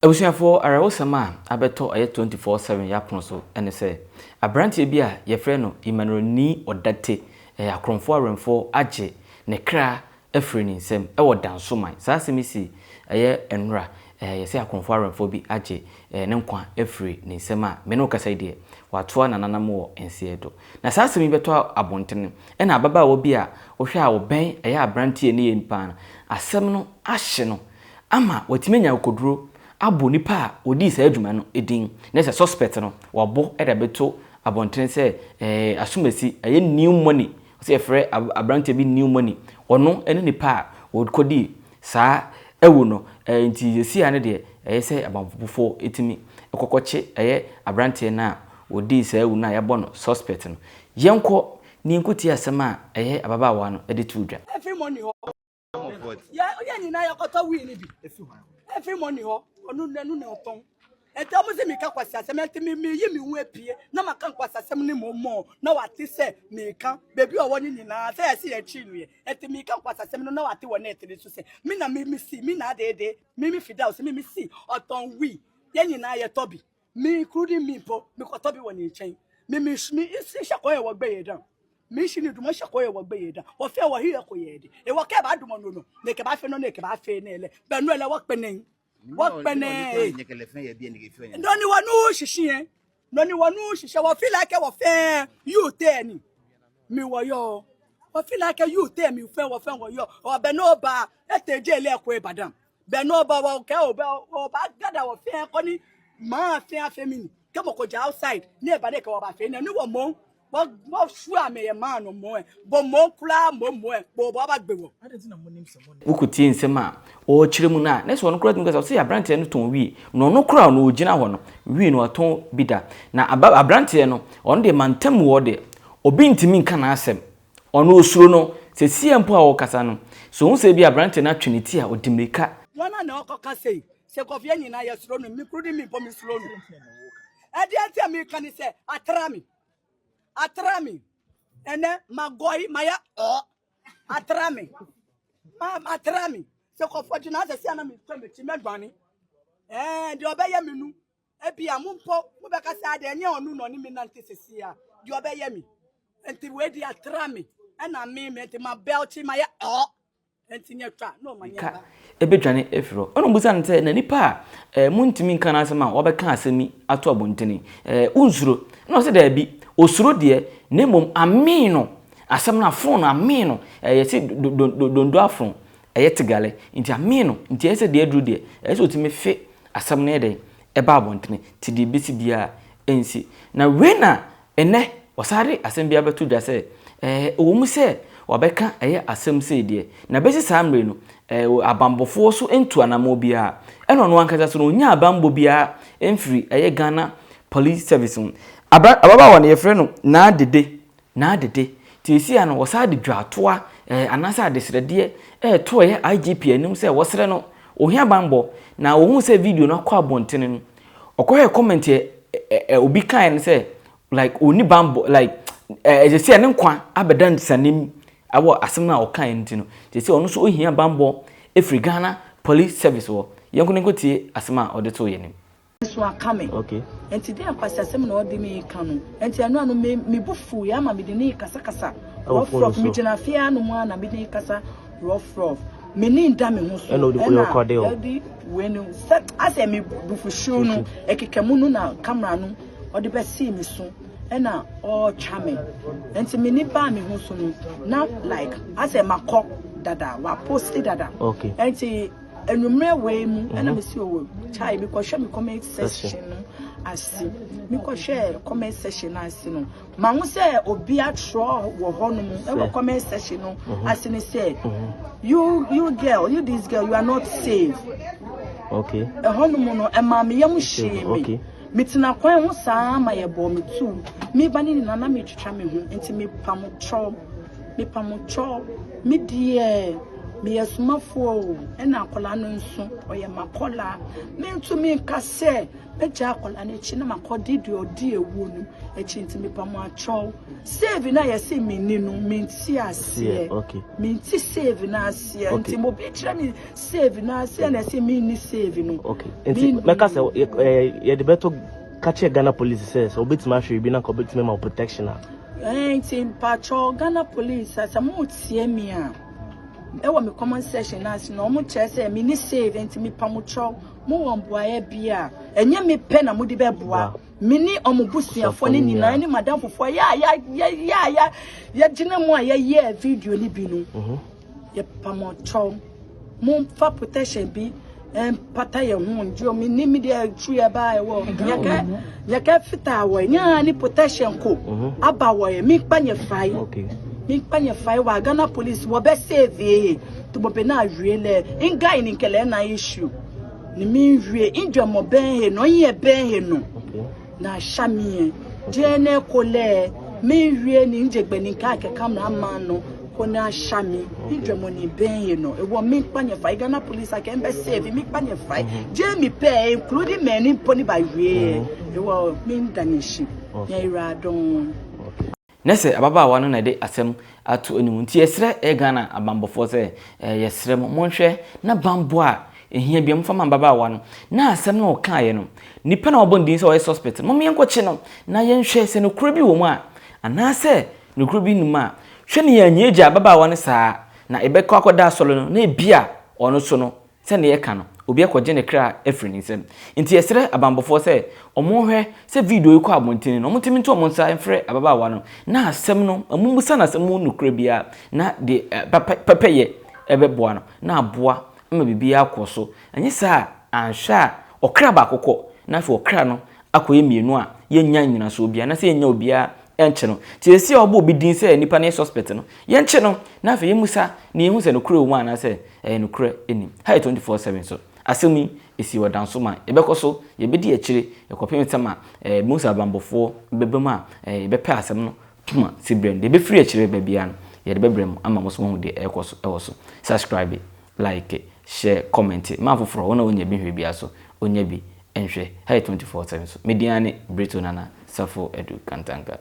Ebusuafo arawosama abeto aye 24/7 yapon so ene se abrante bi a ye frɛ no Emmanuel ni odate akromfo aremfo age ne kra afri ni nsem ewo dansoman saa semisi aye enra ye se akromfo aremfo bi age ne nkwa afri ni nsem a me no kasa ide wato nananam wo ensiedo na saa semi beto abontene ena ababa wo bi a wo hwe a wo ben aye abrante ne ye nipa asem no ahye no ama watimenya okoduro abo nipa odi sa adwuma no edin na se suspect no wabo edabeto abontene se asumasi aye new money se frɛ abrante bi new money ono ene nipa wodkodi saa ewu no nti yesi ane de se abamfofo etimi ekokoche aye abrante na odi sa ewu na yabo no suspect no yenko ni nkuti asema aye ababawa no ede tudwa every money ho ya nyina yakota wi ni bi every money ho onu nanu na oton eta mo se mi ka kwasi asem enti mi yi mi hu apie na maka kwasi asem ni mo na wate se mi ka bebi owo ni nyina se yesi ya chi nuye enti mi ka kwasi asem no na wate wo na etire so se mi na mi si mi na de mi fida so mi si oton wi ye nyina ye tobi mi krudi mi po mi ko tobi wo ni nchen mi si shakoye wo gbe ye dan mi shi ni duma shakoye wo gbe ye dan wo fe wo hiye ko ye de e wo ke ba duma no ne ke ba fe no ne ke ba fe ne le be no ele wo penen what pene noni wanu shishiye noni wanu shishe wo feel like wo fe you tell ni mi wo yo wo feel like you tell me fe wo yo o be no ba eteje ile eko Ibadan be no ba wo ke o ba gada wo fe ko ni ma fe afemini ke mo ko ja outside ni Ibadan ke wo ba fe ni wo mo wo shu ame ye man no mo bo mo kula mo bo ba gbewo ukuti nsema o chiremu na so no kura tun kasa se abrante no ton wi no kura no ogina ho no wi no aton bida na abrante no on de mantam wo de obi ntimi nka na asem ono osuro no se siempo a wo kasa no so hu se bi abrante na twiniti a odimrika wana na okoka sei se kofie nyina ye suro no mi krudi mi po mi suro no ade ati mi kan se atrami ene magoi maya atrami se ko foju na se ana mi to me ti medwani de obeye mi nu ebia mo be ka se ade enye onu no ni mi na ntesesi a de obeye mi enti we di atrami ena mi me ti ma belti maya enti nye twa no manya ebedwane efiro ono musa nte na nipa muntimi nka na asema obeka asemi ato abontene unzuro no se da bi osuro de nemom amino asem na phone amino yesi dondo afon eyetigale nti amino nti ese de adru de ese otimi fe asem na ede eba abontene ti de bisi bia ensi na wena ene osare asem bia betu dwa se owomu se wabeka asem se de na besi samre no abambofo so entu anamo bia eno no ankasa so no nya abambo bia emfiri Ghana Police Service ababa wona ye frɛ no na dede ti si ano wosade dwatoa anasa adesrede to ye IGP anim sɛ wosre no ohia bambo na ohun sɛ video no akɔ abontene no okohe comment obi kan sɛ like oni bambo like ejesi ene nkwa abedan sanim awo asem na okan ntino ti sɛ ono so ohia bambo efri Ghana Police Service wo yenko tie asema odeto yenim so are coming. Okay. And today I'm passing some no de me kanu. And ti anu me bufu ya ma me de ne kasa. Rough me jina fia no mo na me de kasa rough. Me ni nda me ho so. And the your code o. When set as me bufu show no ekekamu no na camera no o de be see me so. Na all charming. And ti me ni ba me ho so no. Now like as makọ dada wa post dada. Okay. And ti enumre we mu na me si owo chai bi ko hwe me comment section no asi me ko hwe comment section asi no ma hu se obi atro wo ho no mu e wo comment section no asi ne say you this girl you are not safe. Okay. E ho no mu no e ma me yam hye me mitina kwan ho saa ma ye bo me tu me ba ni na me twetwa me ho enti me pamotro me die me yesumafo e na akola no nso oye makola me ntu me nkase beja akola na echi na makodi di odi ewu no echi ntimi pa mo acho save na yesi mini no minti ase okay minti save na ase ntimo bi kire mi save na ase na yesi mini save no okay enti meka se ye de beto catch Ghana police says obetima hwe bi na ko betima ma protection enti pacho Ghana police asa mo tie mi a ewa me common section na ase no mo che se mini save enti mi pa mo cho mo won boaye bia enye me pe na mo di be boa mini omubusuafo ni nyina ni madam fofo ya gina mo a ye video ni bi no ye pa mo cho mo fa protection bi pata ye hu njo mi ni mi de tru ye ba e wo ya ka fita wo nya ni protection ko aba wo ye mi panye fai okay mi panye fai wa Ghana police wo be save to bo be na awiele inga ni nkele na issue ni mi wie injo mo ben he no ye ben he no na shamie je ne kole mi wie ni njegbe ni ka ke camera man no ko na shami injo mo ni ben he no e wo mi panye fai Ghana police aka be save mi panye fai je mi pay including men in pony by wie e wo mi ndanishi ya iradon nese ababa no na de asem ato enimu nti yesre Ghana abambofo se yesre monhwe na bambo a ehia biam fama ababa no na asem no ka ye no nipa na obondin se o suspect mo me nkoche no na yenhwe se no kuro bi wo mu a anase no kuro bi numa a hwe ne yanyeja ababa no saa na ebekọ akoda solo no na ebia ono so no se ne ye ka no obi akọje ne kra efri ni sem nti yesre abambofo se omonhwe se video ikọ abontini no omutimi nto omonsa enfre ababa no na asem no amumusa na asem no kra bia na de papeye ebeboa no na aboa ma bibia akoso anyi sa ansha okra ba akokọ na fe okra no akoye mienu a yenya nyina so bia na se yenya obia enche no ti esi obo obi din se nipa na suspect no yenche no na fe yemusa na yehu se no kra omu ana se no kra eni hi 24/7 so asemi esi wadanso ma ebekoso yebedi akire ekopem tema Musa bambofo bebema ebepe asem no tuma sibrem de be free akire babia no ye de bebrem ama mo so hu de ekoso ewoso subscribe like share comment ma foforo wona onya bi hwe bia so onya bi enhwe hi 24/7 so mediane Brito Nana Safo Edu Kantanka.